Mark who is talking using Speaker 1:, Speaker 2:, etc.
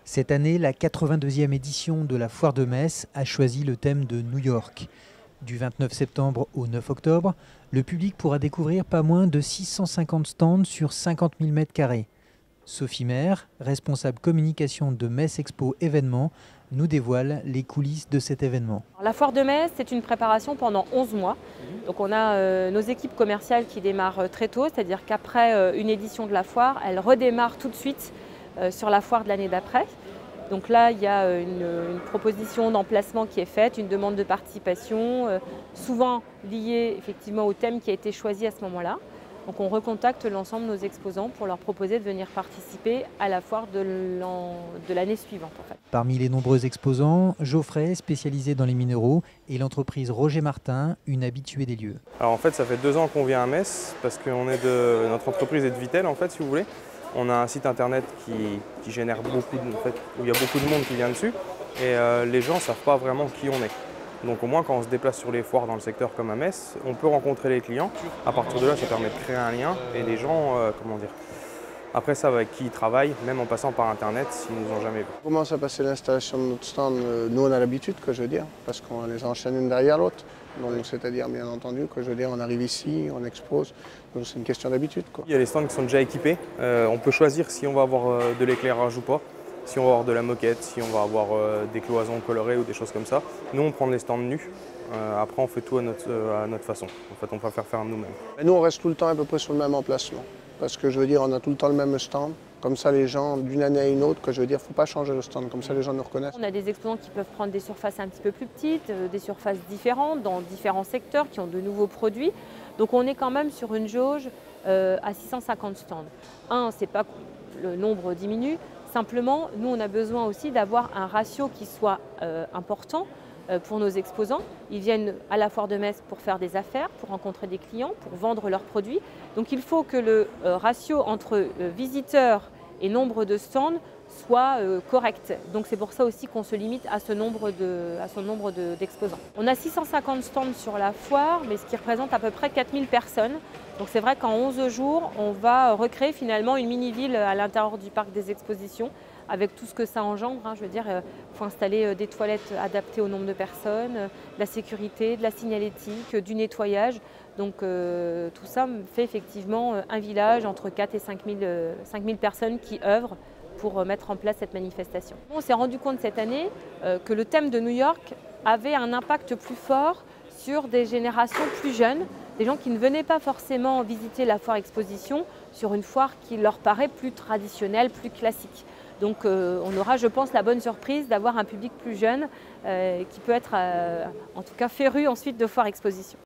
Speaker 1: Cette année, la 82e édition de la Foire de Metz a choisi le thème de New York. Du 29 septembre au 9 octobre, le public pourra découvrir pas moins de 650 stands sur 50 000 m². Sophie Maire, responsable communication de Metz Expo Événements, nous dévoile les coulisses de cet événement.
Speaker 2: La Foire de Metz, c'est une préparation pendant 11 mois. Donc on a nos équipes commerciales qui démarrent très tôt, c'est-à-dire qu'après une édition de la foire, elles redémarrent tout de suite sur la foire de l'année d'après. Donc là, il y a une proposition d'emplacement qui est faite, une demande de participation, souvent liée effectivement au thème qui a été choisi à ce moment-là. Donc on recontacte l'ensemble de nos exposants pour leur proposer de venir participer à la foire de l'année suivante. En fait.
Speaker 1: Parmi les nombreux exposants, Geoffrey, spécialisé dans les minéraux, et l'entreprise Roger Martin, une habituée des lieux.
Speaker 3: Alors en fait, ça fait 2 ans qu'on vient à Metz parce que notre entreprise est de Vittel, en fait, si vous voulez. On a un site internet qui génère beaucoup, où il y a beaucoup de monde qui vient dessus et les gens ne savent pas vraiment qui on est. Donc au moins quand on se déplace sur les foires dans le secteur comme à Metz, on peut rencontrer les clients. À partir de là, ça permet de créer un lien et les gens, après ça, avec qui ils travaillent, même en passant par internet, s'ils ne nous ont jamais vus.
Speaker 4: On commence à passer l'installation de notre stand, nous on a l'habitude, que je veux dire, parce qu'on les enchaîne une derrière l'autre. Donc c'est-à-dire bien entendu que je veux dire, on arrive ici, on expose, donc c'est une question d'habitude.
Speaker 3: Il y a les stands qui sont déjà équipés, on peut choisir si on va avoir de l'éclairage ou pas, si on va avoir de la moquette, si on va avoir des cloisons colorées ou des choses comme ça. Nous on prend les stands nus, après on fait tout à notre façon, en fait on préfère faire nous-mêmes.
Speaker 4: Nous on reste tout le temps à peu près sur le même emplacement, parce que je veux dire, on a tout le temps le même stand. Comme ça, les gens, d'une année à une autre, que je veux dire, il ne faut pas changer le stand, comme ça les gens nous reconnaissent.
Speaker 2: On a des exposants qui peuvent prendre des surfaces un petit peu plus petites, des surfaces différentes, dans différents secteurs, qui ont de nouveaux produits. Donc on est quand même sur une jauge à 650 stands. Ce n'est pas le nombre diminue, simplement, nous on a besoin aussi d'avoir un ratio qui soit important pour nos exposants. Ils viennent à la Foire de Metz pour faire des affaires, pour rencontrer des clients, pour vendre leurs produits. Donc il faut que le ratio entre visiteurs et nombre de stands soit correct. Donc c'est pour ça aussi qu'on se limite à ce nombre d'exposants. On a 650 stands sur la foire, mais ce qui représente à peu près 4000 personnes. Donc c'est vrai qu'en 11 jours, on va recréer finalement une mini-ville à l'intérieur du parc des expositions, avec tout ce que ça engendre. Je veux dire, il faut installer des toilettes adaptées au nombre de personnes, de la sécurité, de la signalétique, du nettoyage. Donc tout ça fait effectivement un village entre 4 et 5 000 personnes qui œuvrent pour mettre en place cette manifestation. On s'est rendu compte cette année que le thème de New York avait un impact plus fort sur des générations plus jeunes, des gens qui ne venaient pas forcément visiter la foire exposition sur une foire qui leur paraît plus traditionnelle, plus classique. Donc on aura, je pense, la bonne surprise d'avoir un public plus jeune qui peut être en tout cas féru ensuite de foire exposition.